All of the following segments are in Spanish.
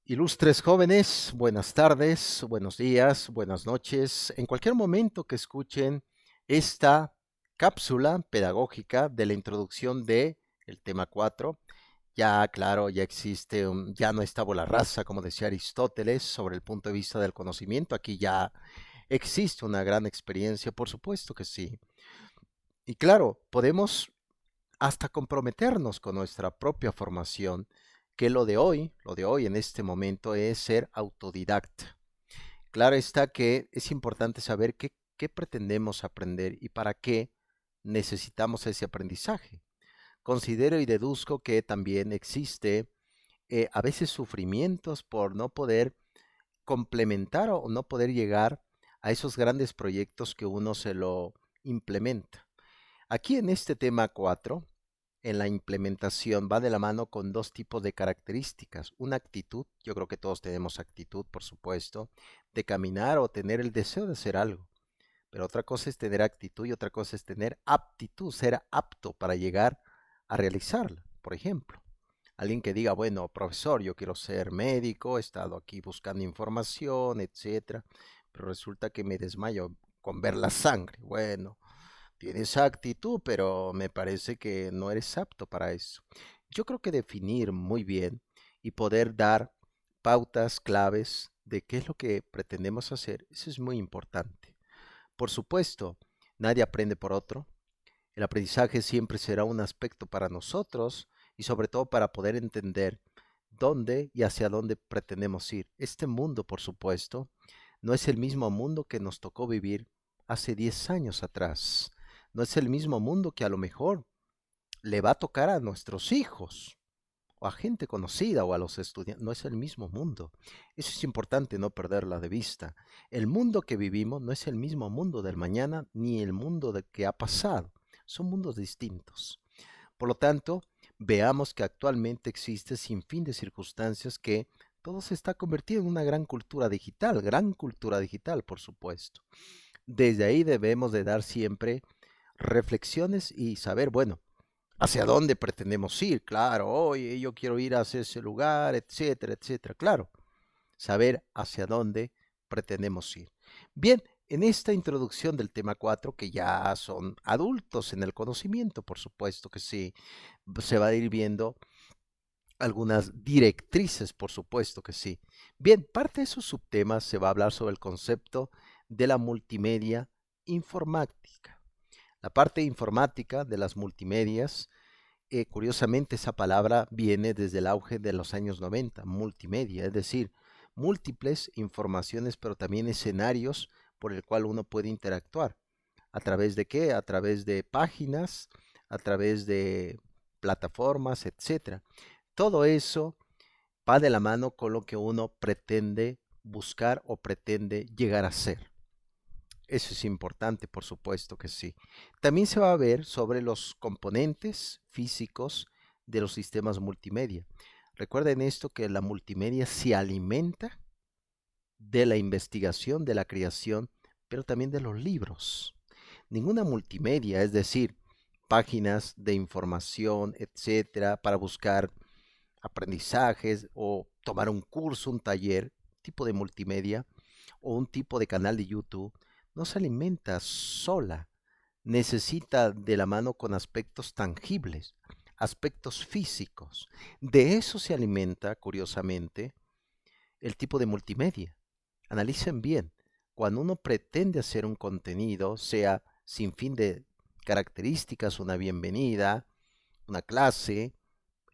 Ilustres jóvenes, buenas tardes, buenos días, buenas noches. En cualquier momento que escuchen esta cápsula pedagógica de la introducción de el tema 4, ya claro, ya existe, ya no es tabula rasa, como decía Aristóteles, sobre el punto de vista del conocimiento. Aquí ya existe una gran experiencia, por supuesto que sí. Y claro, podemos hasta comprometernos con nuestra propia formación, que lo de hoy en este momento es ser autodidacta. Claro está que es importante saber qué pretendemos aprender y para qué necesitamos ese aprendizaje. Considero y deduzco que también existe a veces sufrimientos por no poder complementar o no poder llegar a esos grandes proyectos que uno se lo implementa. Aquí en este tema 4 en la implementación va de la mano con dos tipos de características. Una actitud, yo creo que todos tenemos actitud, por supuesto, de caminar o tener el deseo de hacer algo. Pero otra cosa es tener actitud y otra cosa es tener aptitud, ser apto para llegar a realizarla. Por ejemplo, alguien que diga, bueno, profesor, yo quiero ser médico, he estado aquí buscando información, etcétera, pero resulta que me desmayo con ver la sangre. Bueno, tienes actitud, pero me parece que no eres apto para eso. Yo creo que definir muy bien y poder dar pautas claves de qué es lo que pretendemos hacer, eso es muy importante. Por supuesto, nadie aprende por otro. El aprendizaje siempre será un aspecto para nosotros y sobre todo para poder entender dónde y hacia dónde pretendemos ir. Este mundo, por supuesto, no es el mismo mundo que nos tocó vivir hace 10 años atrás. No es el mismo mundo que a lo mejor le va a tocar a nuestros hijos o a gente conocida o a los estudiantes. No es el mismo mundo. Eso es importante no perderla de vista. El mundo que vivimos no es el mismo mundo del mañana ni el mundo de que ha pasado. Son mundos distintos. Por lo tanto, veamos que actualmente existe sin fin de circunstancias que todo se está convirtiendo en una gran cultura digital, por supuesto. Desde ahí debemos de dar siempre reflexiones y saber, bueno, hacia dónde pretendemos ir, claro, oye, yo quiero ir hacia ese lugar, etcétera, etcétera, claro, saber hacia dónde pretendemos ir. Bien, en esta introducción del tema 4, que ya son adultos en el conocimiento, por supuesto que sí, se va a ir viendo algunas directrices, por supuesto que sí. Bien, parte de esos subtemas se va a hablar sobre el concepto de la multimedia informática. La parte informática de las multimedias, curiosamente esa palabra viene desde el auge de los años 90, multimedia, es decir, múltiples informaciones, pero también escenarios por el cual uno puede interactuar. ¿A través de qué? A través de páginas, a través de plataformas, etcétera. Todo eso va de la mano con lo que uno pretende buscar o pretende llegar a ser. Eso es importante, por supuesto que sí. También se va a ver sobre los componentes físicos de los sistemas multimedia. Recuerden esto que la multimedia se alimenta de la investigación, de la creación, pero también de los libros. Ninguna multimedia, es decir, páginas de información, etcétera, para buscar aprendizajes o tomar un curso, un taller, tipo de multimedia o un tipo de canal de YouTube, no se alimenta sola, necesita de la mano con aspectos tangibles, aspectos físicos. De eso se alimenta, curiosamente, el tipo de multimedia. Analicen bien, cuando uno pretende hacer un contenido, sea sin fin de características, una bienvenida, una clase,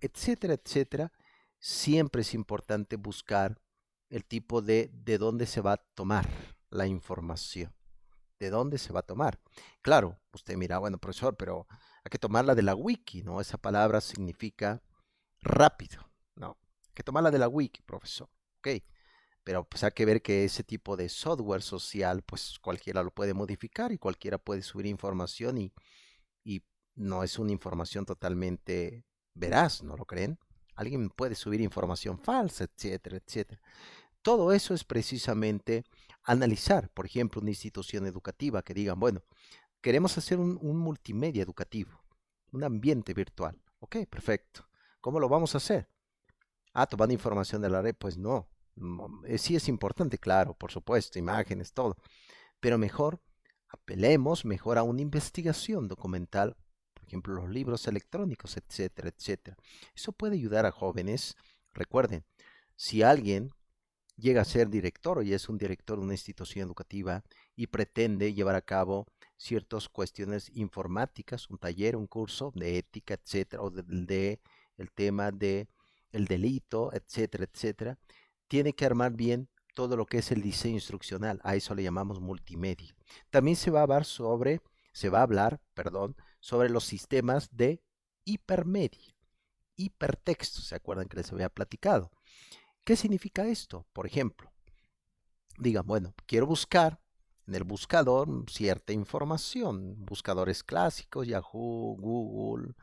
etcétera, etcétera, siempre es importante buscar el tipo de dónde se va a tomar la información. ¿De dónde se va a tomar? Claro, usted mira, bueno, profesor, pero hay que tomarla de la wiki, ¿no? Esa palabra significa rápido, ¿no? Hay que tomarla de la wiki, profesor. Ok, pero pues hay que ver que ese tipo de software social, pues cualquiera lo puede modificar y cualquiera puede subir información y no es una información totalmente veraz, ¿no lo creen? Alguien puede subir información falsa, etcétera, etcétera. Todo eso es precisamente analizar, por ejemplo, una institución educativa que digan, bueno, queremos hacer un multimedia educativo, un ambiente virtual. Ok, perfecto. ¿Cómo lo vamos a hacer? Tomando información de la red, pues no. Sí es importante, claro, por supuesto, imágenes, todo. Pero mejor apelemos mejor a una investigación documental, por ejemplo, los libros electrónicos, etcétera, etcétera. Eso puede ayudar a jóvenes. Recuerden, si alguien llega a ser director o ya es un director de una institución educativa y pretende llevar a cabo ciertas cuestiones informáticas, un taller, un curso de ética, etcétera, o de el tema de el delito, etcétera, etcétera, tiene que armar bien todo lo que es el diseño instruccional. A eso le llamamos multimedia. También se va a hablar, perdón, sobre los sistemas de hipermedia, hipertexto. ¿Se acuerdan que les había platicado? ¿Qué significa esto? Por ejemplo, digan, bueno, quiero buscar en el buscador cierta información, buscadores clásicos, Yahoo, Google,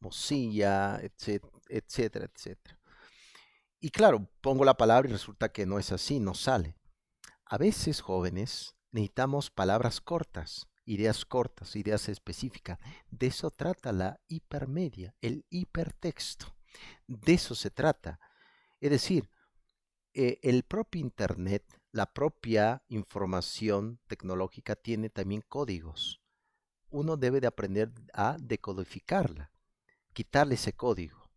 Mozilla, etcétera, etcétera, etcétera. Y claro, pongo la palabra y resulta que no es así, no sale. A veces, jóvenes, necesitamos palabras cortas, ideas específicas. De eso trata la hipermedia, el hipertexto. De eso se trata. Es decir, el propio Internet, la propia información tecnológica tiene también códigos. Uno debe de aprender a decodificarla, quitarle ese código.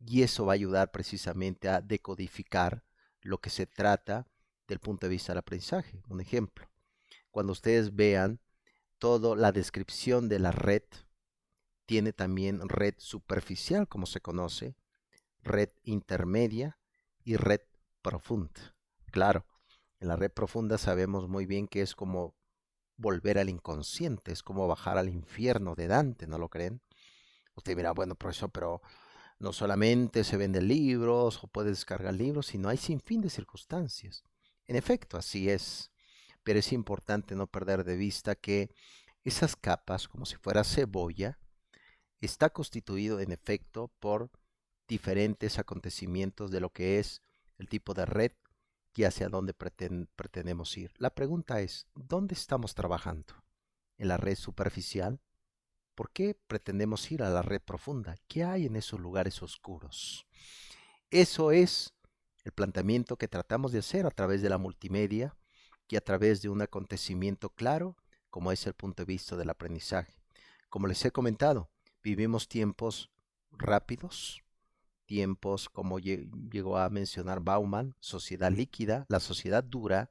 Y eso va a ayudar precisamente a decodificar lo que se trata del punto de vista del aprendizaje. Un ejemplo, cuando ustedes vean toda la descripción de la red, tiene también red superficial, como se conoce, red intermedia y red profunda. Claro, en la red profunda sabemos muy bien que es como volver al inconsciente, es como bajar al infierno de Dante, ¿no lo creen? Usted dirá, bueno, profesor, pero no solamente se venden libros o puedes descargar libros, sino hay sin fin de circunstancias. En efecto, así es, pero es importante no perder de vista que esas capas, como si fuera cebolla, está constituido en efecto por diferentes acontecimientos de lo que es el tipo de red y hacia dónde pretendemos ir. La pregunta es, ¿dónde estamos trabajando? ¿En la red superficial? ¿Por qué pretendemos ir a la red profunda? ¿Qué hay en esos lugares oscuros? Eso es el planteamiento que tratamos de hacer a través de la multimedia y a través de un acontecimiento claro, como es el punto de vista del aprendizaje. Como les he comentado, vivimos tiempos rápidos, tiempos, como llegó a mencionar Bauman, sociedad líquida, la sociedad dura,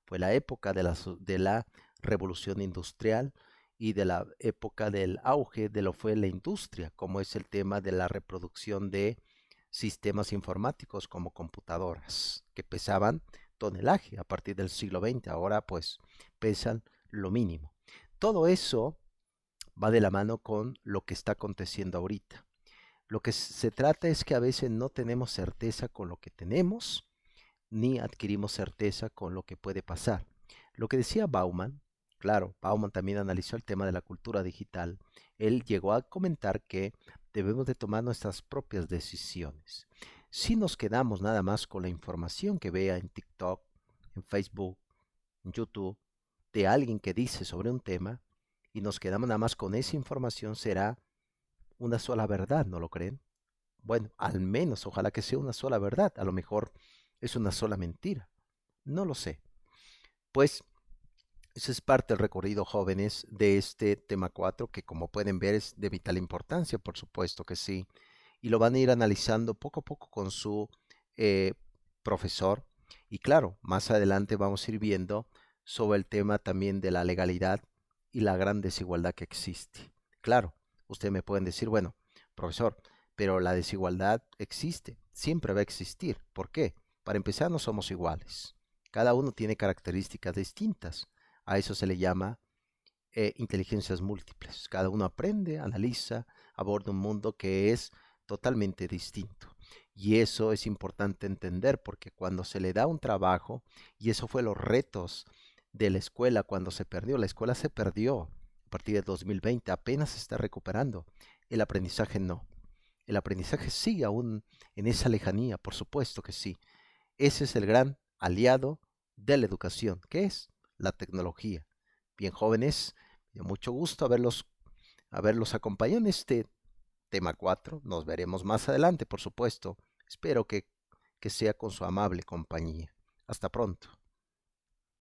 fue la época de la revolución industrial y de la época del auge de lo fue la industria, como es el tema de la reproducción de sistemas informáticos como computadoras, que pesaban tonelaje a partir del siglo XX, ahora pues pesan lo mínimo. Todo eso va de la mano con lo que está aconteciendo ahorita. Lo que se trata es que a veces no tenemos certeza con lo que tenemos, ni adquirimos certeza con lo que puede pasar. Lo que decía Bauman, claro, Bauman también analizó el tema de la cultura digital. Él llegó a comentar que debemos de tomar nuestras propias decisiones. Si nos quedamos nada más con la información que vea en TikTok, en Facebook, en YouTube, de alguien que dice sobre un tema, y nos quedamos nada más con esa información, será una sola verdad, ¿no lo creen? Bueno, al menos ojalá que sea una sola verdad, a lo mejor es una sola mentira, no lo sé. Pues ese es parte del recorrido, jóvenes, de este tema 4 que como pueden ver es de vital importancia, por supuesto que sí, y lo van a ir analizando poco a poco con su eh, profesor, y claro, más adelante vamos a ir viendo sobre el tema también de la legalidad y la gran desigualdad que existe. Claro, ustedes me pueden decir, bueno, profesor, pero la desigualdad existe, siempre va a existir. ¿Por qué? Para empezar, no somos iguales. Cada uno tiene características distintas. A eso se le llama inteligencias múltiples. Cada uno aprende, analiza, aborda un mundo que es totalmente distinto. Y eso es importante entender porque cuando se le da un trabajo, y eso fue los retos de la escuela cuando se perdió, la escuela se perdió a partir de 2020, apenas se está recuperando. El aprendizaje no. El aprendizaje sigue aún en esa lejanía, por supuesto que sí. Ese es el gran aliado de la educación, que es la tecnología. Bien, jóvenes, me dio mucho gusto haberlos acompañado en este tema 4. Nos veremos más adelante, por supuesto. Espero que que sea con su amable compañía. Hasta pronto.